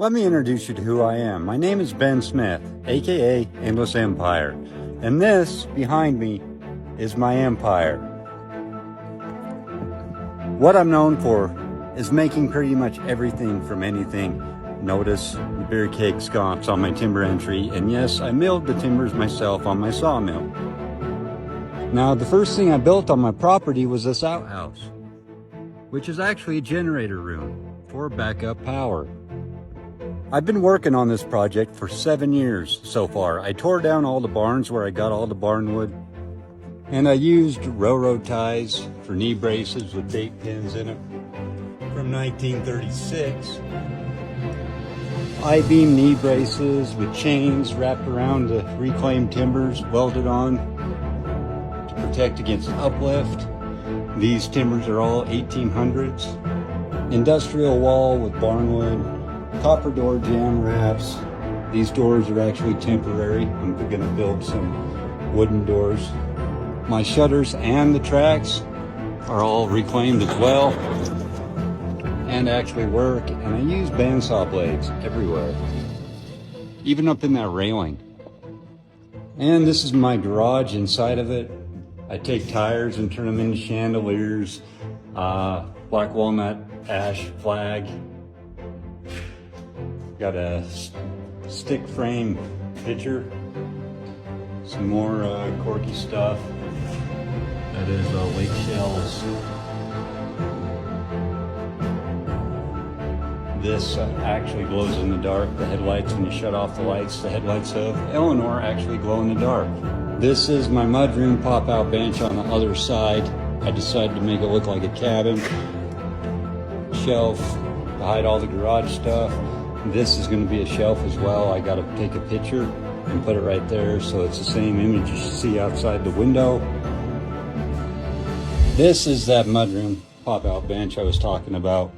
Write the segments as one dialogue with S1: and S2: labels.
S1: Let me introduce you to who I am. My name is Ben Smith, aka Endless Empire, and this behind me is my empire. What I'm known for is making pretty much everything from anything. Notice the beer cake sconce on my timber entry, and yes, I milled the timbers myself on my sawmill. Now, the first thing I built on my property was this outhouse, which is actually a generator room for backup power. I've been working on this project for 7 years so far. I tore down all the barns where I got all the barn wood, and I used railroad ties for knee braces with date pins in it from 1936. I-beam knee braces with chains wrapped around the reclaimed timbers, welded on to protect against uplift. These timbers are all 1800s. Industrial wall with barnwood. Copper door jam wraps. These doors are actually temporary. I'm going to build some wooden doors. My shutters and the tracks are all reclaimed as well and actually work. And I use bandsaw blades everywhere, even up in that railing. And this is my garage inside of it. I take tires and turn them into chandeliers, black walnut ash flag. Got a stick frame pitcher, some more corky stuff. That is lake shells. This actually glows in the dark. The headlights, when you shut off the lights, the headlights of Eleanor actually glow in the dark. This is my mudroom pop-out bench on the other side. I decided to make it look like a cabin. Shelf to hide all the garage stuff. This is going to be a shelf as well. I got to take a picture and put it right there so it's the same image you see outside the window. This is that mudroom pop-out bench I was talking about.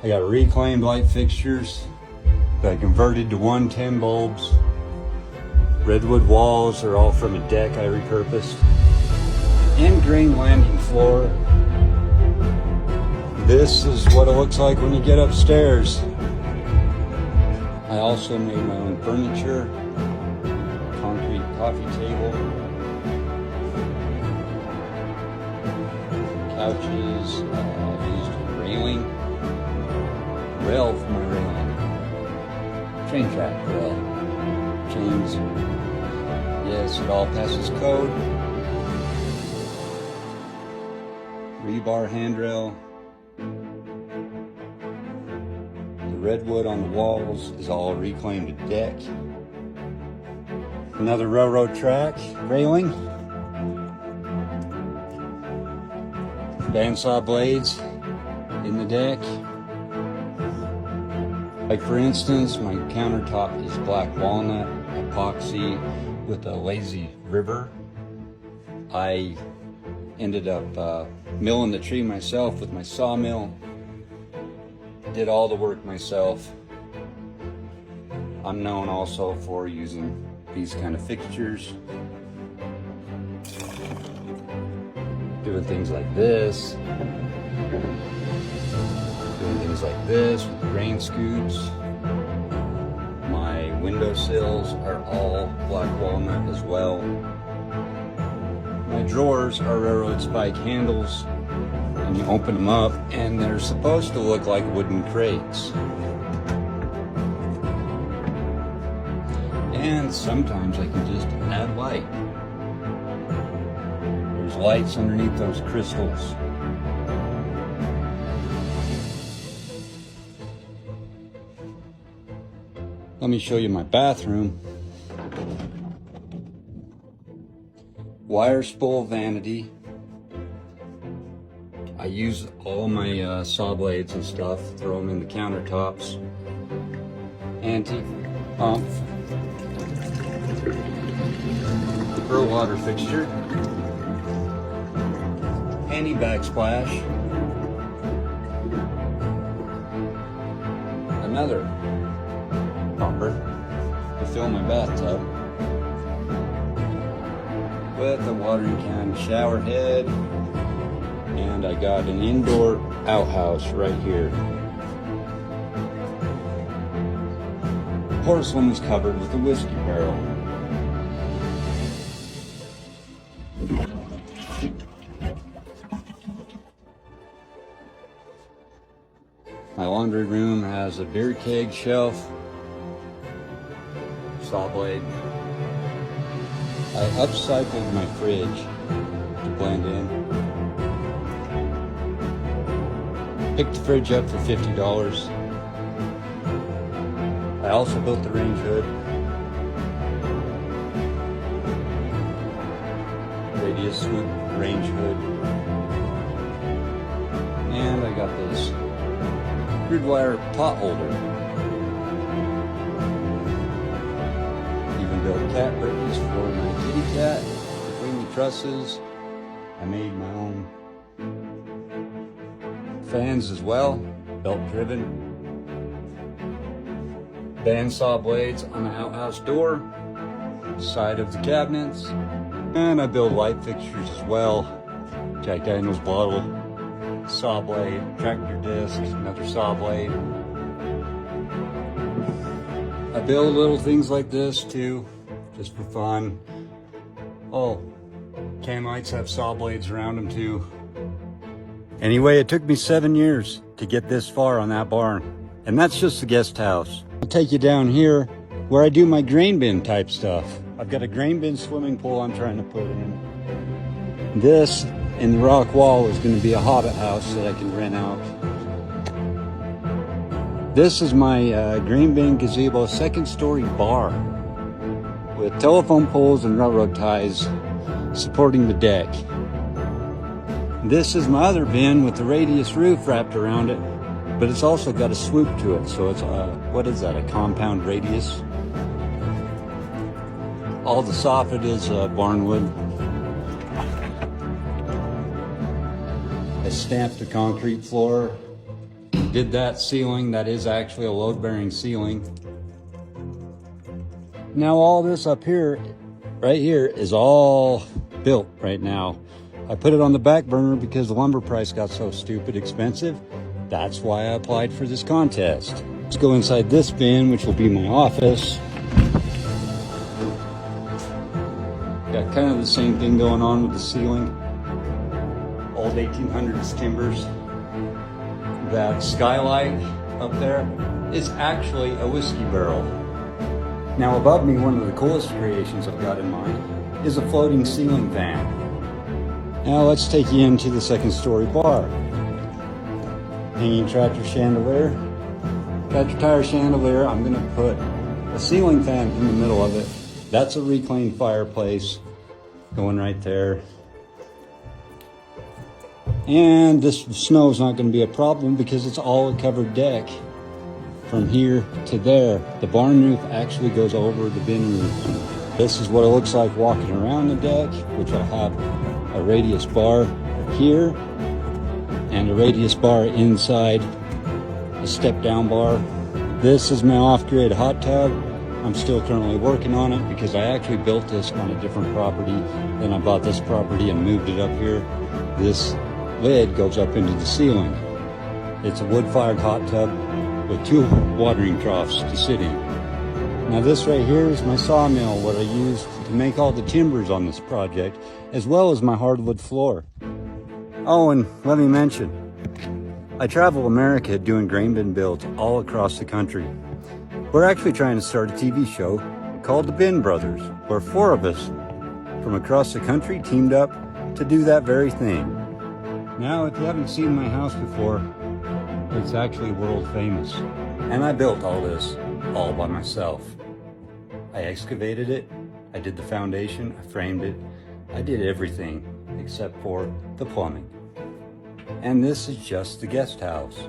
S1: I got reclaimed light fixtures that I converted to 110 bulbs. Redwood walls are all from a deck I repurposed. End grain landing floor. This is what it looks like when you get upstairs. I also made my own furniture, concrete coffee table, couches. I used a railing, rail for my railing, train track rail, chains. Yes, it all passes code. Rebar handrail. Redwood on the walls is all reclaimed deck. Another railroad track railing. Bandsaw blades in the deck. Like for instance, my countertop is black walnut epoxy with a lazy river. I ended up milling the tree myself with my sawmill. Did all the work myself. I'm known also for using these kind of fixtures. Doing things like this. Doing things like this with grain scoops. My windowsills are all black walnut as well. My drawers are railroad spike handles. And you open them up and they're supposed to look like wooden crates. And sometimes I can just add light. There's lights underneath those crystals. Let me show you my bathroom. Wire spool vanity. I use all my saw blades and stuff, throw them in the countertops. Antique pump. Pearl water fixture. Handy backsplash. Another pumper to fill my bathtub. With a watering can shower head. And I got an indoor outhouse right here. porcelain is covered with a whiskey barrel. My laundry room has a beer keg shelf, saw blade. I upcycled my fridge to blend in. Picked the fridge up for $50. I also built the range hood. Radius swoop range hood. And I got this crude wire pot holder. Even built cat bridges for my kitty cat. Between the trusses, I made my own fans as well, belt driven. Bandsaw blades on the outhouse door, side of the cabinets. And I build light fixtures as well. Jack Daniels bottle, saw blade, tractor disc, another saw blade. I build little things like this too, just for fun. Oh, can lights have saw blades around them too. Anyway, it took me 7 years to get this far on that barn. And that's just the guest house. I'll take you down here where I do my grain bin type stuff. I've got a grain bin swimming pool I'm trying to put in. This in the rock wall is going to be a hobbit house that I can rent out. This is my grain bin gazebo 2nd story bar with telephone poles and railroad ties supporting the deck. This is my other bin with the radius roof wrapped around it, but it's also got a swoop to it, so it's what is that, a compound radius? All the soffit is barnwood. I stamped the concrete floor, did that ceiling. That is actually a load-bearing ceiling. Now all this up here, right here, is all built right now. I put it on the back burner because the lumber price got so stupid expensive. That's why I applied for this contest. Let's go inside this bin, which will be my office. Got kind of the same thing going on with the ceiling. Old 1800s timbers. That skylight up there is actually a whiskey barrel. Now above me, one of the coolest creations I've got in mind is a floating ceiling fan. Now let's take you into the 2nd story bar. Hanging tractor chandelier, tractor tire chandelier. I'm going to put a ceiling fan in the middle of it. That's a reclaimed fireplace going right there. And this snow is not going to be a problem because it's all a covered deck from here to there. The barn roof actually goes over the bin roof. This is what it looks like walking around the deck, which I'll have a radius bar here and a radius bar inside, a step down bar. This is my off-grid hot tub. I'm still currently working on it because I actually built this on a different property. Then I bought this property and moved it up here. This lid goes up into the ceiling. It's a wood-fired hot tub with 2 watering troughs to sit in. Now this right here is my sawmill, what I used to make all the timbers on this project, as well as my hardwood floor. Oh, and let me mention, I travel America doing grain bin builds all across the country. We're actually trying to start a TV show called The Bin Brothers, where 4 of us from across the country teamed up to do that very thing. Now, if you haven't seen my house before, it's actually world famous. And I built all this all by myself. I excavated it, I did the foundation, I framed it, I did everything except for the plumbing. And this is just the guest house.